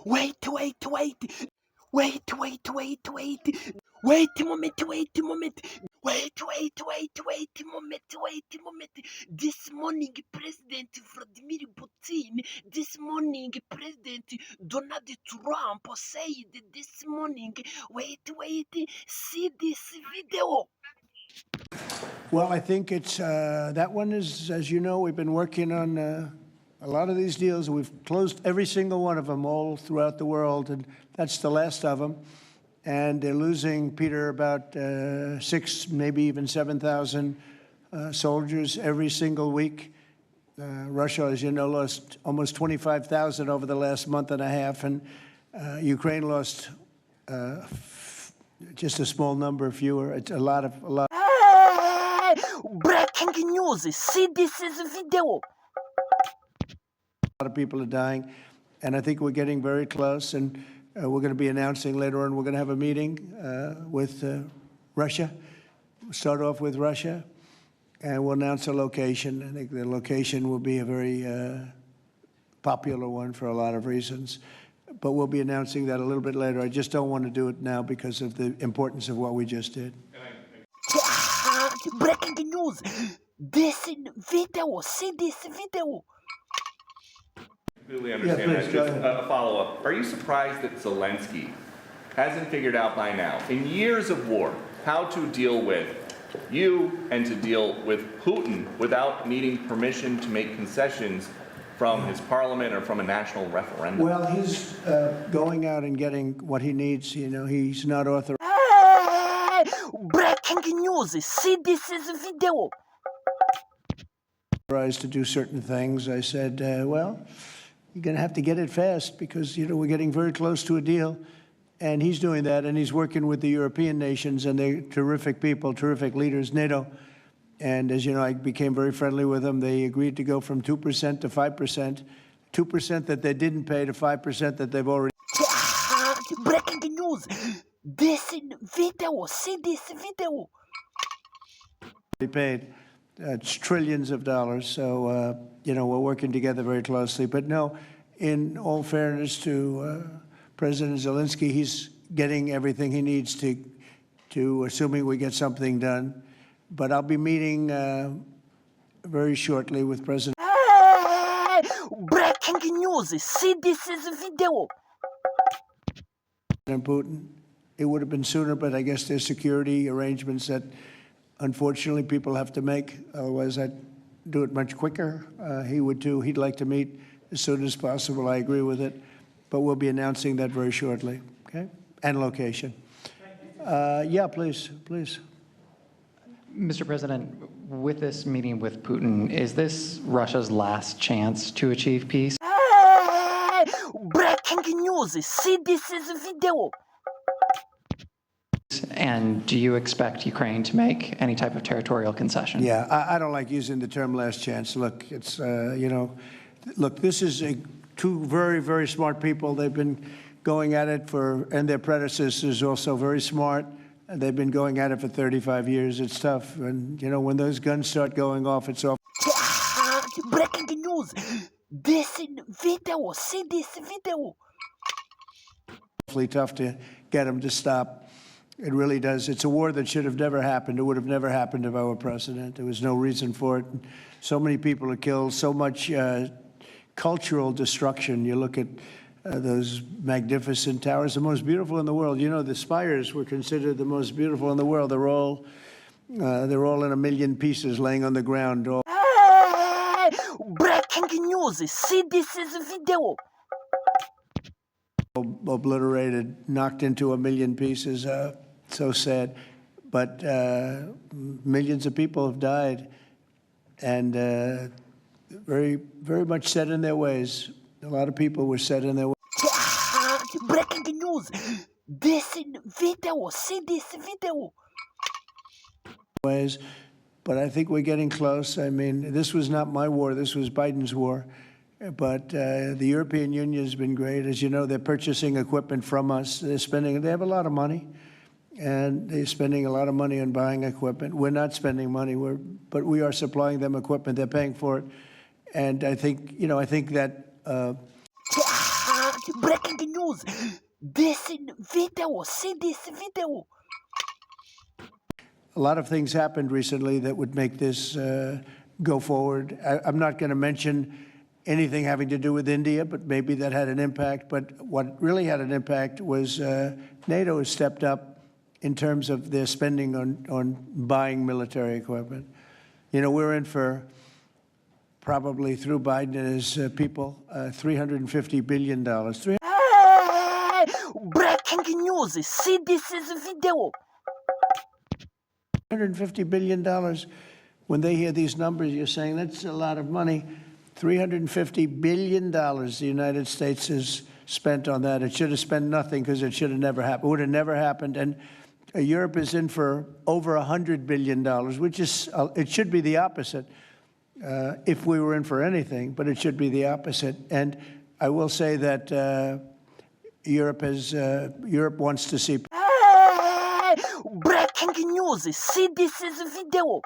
Wait, wait, wait. Wait, wait, wait, wait. Wait a moment, wait a moment. Wait, wait, wait, wait a moment, wait a moment. This morning, President Vladimir Putin, this morning, President Donald Trump said this morning, wait, wait, see this video. Well, I think it's that one is, as you know, we've been working on a lot of these deals. We've closed every single one of them all throughout the world, and that's the last of them. And they're losing, Peter, about 6, maybe even 7,000 soldiers every single week. Russia, as you know, lost almost 25,000 over the last month and a half, and Ukraine lost just a small number fewer. It's a lot. Breaking news! See this is a video. A lot of people are dying, and I think we're getting very close. And we're going to be announcing later on. We're going to have a meeting with Russia. We'll start off with Russia, and we'll announce a location. I think the location will be a very popular one for a lot of reasons. But we'll be announcing that a little bit later. I just don't want to do it now because of the importance of what we just did. Breaking news! This video, see this video. Completely understand that. Just a follow-up. Are you surprised that Zelensky hasn't figured out by now, in years of war, how to deal with you and to deal with Putin without needing permission to make concessions from his parliament or from a national referendum? Well, he's going out and getting what he needs. You know, he's not authorized. Breaking news! See this is a video. To do certain things. I said, well, you're going to have to get it fast because, you know, we're getting very close to a deal. And he's doing that, and he's working with the European nations, and they're terrific people, terrific leaders, NATO. And as you know, I became very friendly with them. They agreed to go from 2% to 5%, 2% that they didn't pay to 5% that they've already. Breaking news! This video, see this video. Paid. It's trillions of dollars. So, you know, we're working together very closely. But no, in all fairness to President Zelensky, he's getting everything he needs to assuming we get something done. But I'll be meeting very shortly with President. Breaking news! See this is a video. Putin. It would have been sooner, but I guess there's security arrangements that, unfortunately, people have to make. Otherwise, I'd do it much quicker. He would too. He'd like to meet as soon as possible. I agree with it. But we'll be announcing that very shortly, okay? And location. Yeah, please, please. Mr. President, with this meeting with Putin, is this Russia's last chance to achieve peace? Breaking news! See this is a video. And do you expect Ukraine to make any type of territorial concession? Yeah, I don't like using the term last chance. Look, it's, you know, look, this is two very, very smart people. They've been going at it and their predecessors also very smart. They've been going at it for 35 years. It's tough. And, you know, when those guns start going off, it's off. Breaking news! This video, see this video. Awfully tough to get them to stop. It really does. It's a war that should have never happened. It would have never happened if I were president. There was no reason for it. So many people are killed, so much cultural destruction. You look at those magnificent towers, the most beautiful in the world. You know, the spires were considered the most beautiful in the world. They're all in a million pieces laying on the ground. Breaking news! See this is a video. Obliterated, knocked into a million pieces. So sad. But millions of people have died, and very, very much set in their ways. A lot of people were set in their ways. Breaking news! This video, see this video. But I think we're getting close. I mean, this was not my war. This was Biden's war. But the European Union has been great. As you know, they're purchasing equipment from us. They have a lot of money, and they're spending a lot of money on buying equipment. We're not spending money, but we are supplying them equipment. They're paying for it. And I think, you know, I think that breaking news. This video, see this video. A lot of things happened recently that would make this go forward. I'm not going to mention anything having to do with India, but maybe that had an impact. But what really had an impact was NATO has stepped up in terms of their spending on buying military equipment. You know, we're in for, probably through Biden and his people, $350 billion. Breaking news, see this video. $150 billion. When they hear these numbers, you're saying that's a lot of money. $350 billion the United States has spent on that. It should have spent nothing because it should have never happened. It would have never happened. And Europe is in for over $100 billion, which is, it should be the opposite if we were in for anything, but it should be the opposite. And I will say that Europe wants to see. Breaking news, see this video.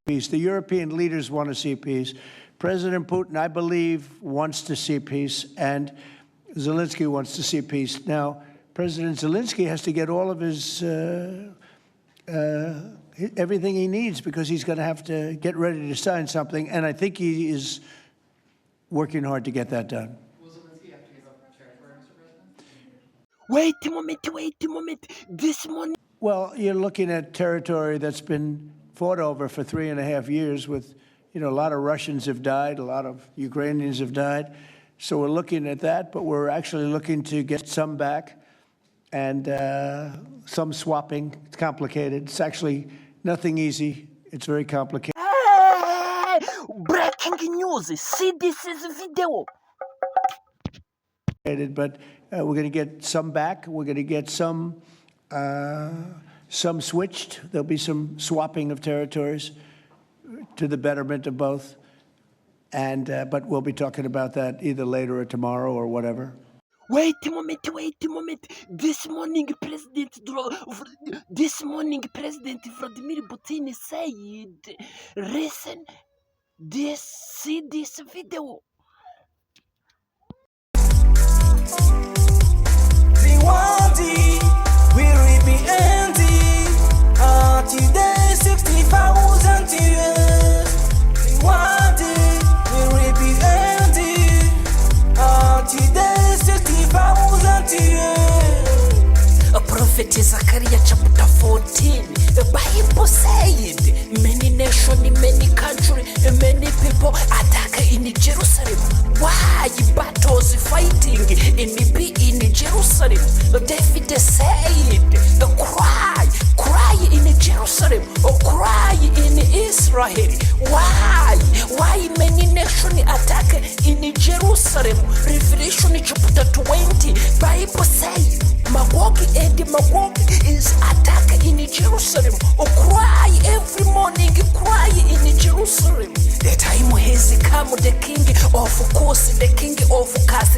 Peace. The European leaders want to see peace. President Putin, I believe, wants to see peace, and Zelensky wants to see peace. Now, President Zelensky has to get all of his everything he needs because he's going to have to get ready to sign something, and I think he is working hard to get that done. Will Zelensky have to give up territory, Mr. President? Wait a moment. This morning. Well, you're looking at territory that's been fought over for 3.5 years with, you know, a lot of Russians have died, a lot of Ukrainians have died. So we're looking at that, but we're actually looking to get some back and some swapping. It's complicated. It's actually nothing easy. It's very complicated. Breaking news, see this video. But we're going to get some back. We're going to get some switched. There'll be some swapping of territories to the betterment of both. And but we'll be talking about that either later or tomorrow or whatever. Wait a moment. This morning, President Vladimir Putin said, listen, see this video. Today 60,000 years. One day we will be ending. Today 60,000 years. Prophet Zechariah chapter 14. The Bible said, many nations, many countries, many people attack in Jerusalem. Why battles fighting in Jerusalem? David said, the cry in Jerusalem, or cry in Israel. Why many nations attack in Jerusalem? Revelation chapter 20, Bible says, Magog and Magog is attack in Jerusalem. Or cry every morning, cry in Jerusalem. The time has come, the king of course, the king of Kaz,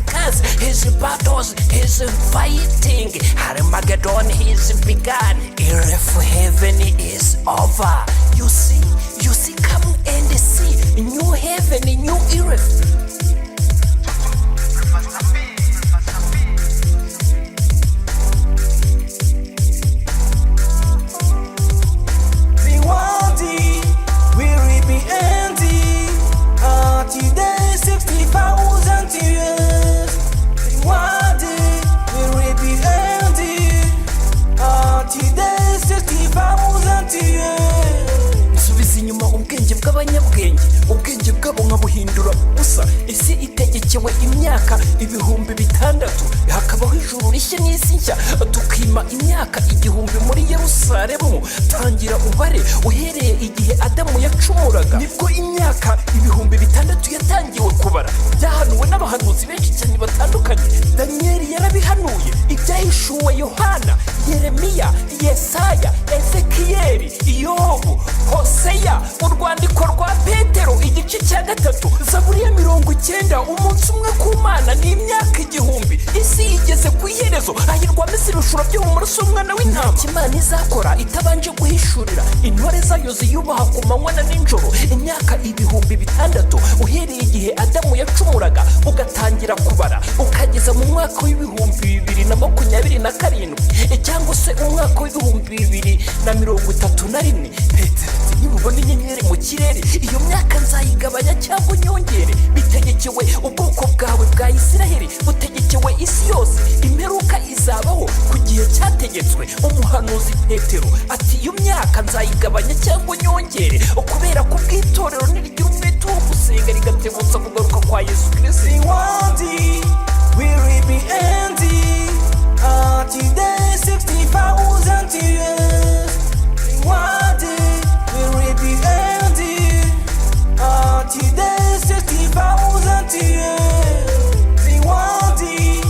his battles, his fighting. Armageddon is begun. If heaven is over, you see, come and see new heaven, new earth. Today 60,000 years. One day we will be ending. Today 60,000 years. Nsubiza inyuma ubwenge bw'abanyabwenge, ubwenge bwabo nkabuhindura busa. Isi itegekewe imyaka 6,000, hakabaho ijuru rishya n'isi nshya. Tukima imyaka 1,000 muri Yerusalemu. Tangira ubare uhereye igihe Adamu yacumuraga, nibwo imyaka 6,000 yatangiwe kubara. Byahanuwe n'abahanuzi benshi cyane batandukanye. Danieli yarabihanuye, ibyahishuwe Yohana, Yeremiya, Yesaya, Ezekiyeli, Yobu, Hoseya, urwandiko rwa Petero igice cya 3, Zaburi ya 90, umunsi umwe ku Mana ni imyaka 1,000. Isi igeze ku iherezo. iherezo. Hahirwa Mesi ibishura byo mu maraso y'umwana w'intama. Imana izakora itabanje guhishurira intore zayo ziyubaha ku manywa na nijoro. Imyaka 600 uhereye igihe Adamu yacumuraga ugatangira kubara ukageza mu mwaka w'2027 cyangwa se umwaka w'2031. Petero nimubona inyenyeri mu kirere, iyo myaka nzayigabanya cyangwa nyongere. Bitegekewe ubwoko bwawe bwa Isiraheli, butegekewe isi yose. Imperuka izabaho ku gihe cyategetswe. Umuhanuzi Petero ati iyo myaka nzayigabanya cyangwa nyongere, kubera ko ubwitorero nirigira umwete wo gusenga rigatebutsa kugaruka kwa Yesu Kristo. Will be ending until the 60,000 years. One day will be ending until the 60,000 years. One day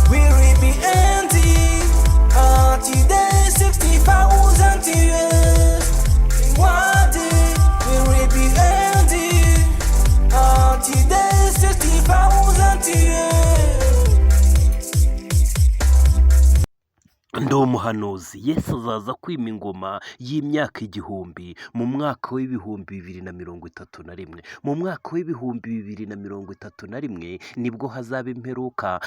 will be ending until the 60,000 years. One day will be ending until the 60,000 years. Ndi umuhanuzi. Yesu azaza kwima ingoma y'imyaka 1000 mu mwaka w'2031. Mu mwaka w'2031 nibwo hazaba imperuka,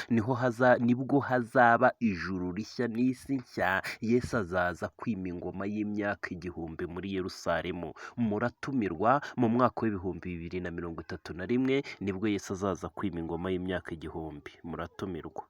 nibwo hazaba ijuru rishya n'isi nshya. Yesu azaza kwima ingoma y'imyaka 1000 muri Yerusalemu. Muratumirwa mu mwaka w'2031 nibwo Yesu azaza kwima ingoma y'imyaka 1000. Muratumirwa.